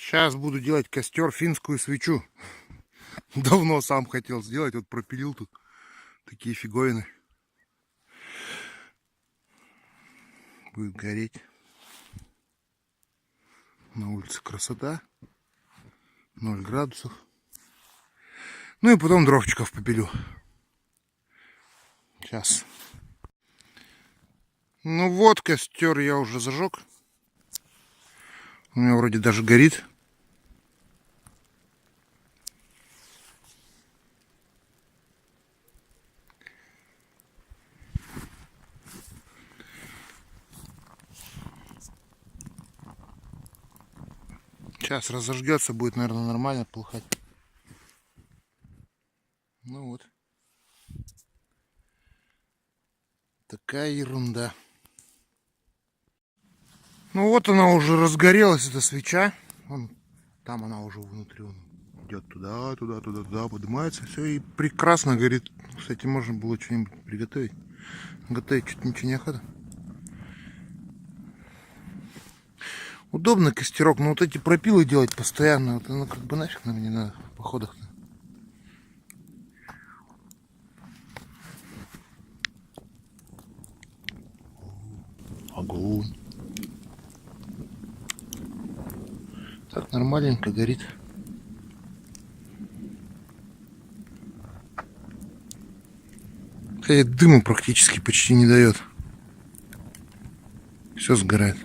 Сейчас буду делать костер, финскую свечу. Давно сам хотел сделать, вот пропилил тут такие фиговины. Будет гореть. На улице красота. 0 градусов. Ну и потом дровчиков попилю. Сейчас. Ну вот, костер я уже зажег. У меня вроде даже горит. Сейчас разожгется, будет, наверное, нормально полыхать. Ну вот. Такая ерунда. Ну вот она уже разгорелась, эта свеча. Вон, там она уже внутри. Он идет туда, поднимается. Все и прекрасно горит. Кстати, можно было что-нибудь приготовить. Готовить что-то ничего не охота. Удобно костерок, но вот эти пропилы делать постоянно, вот оно как бы нафиг нам не надо в походах-то. Огонь. Так нормальненько горит. Кстати, дыму практически почти не дает. Все сгорает.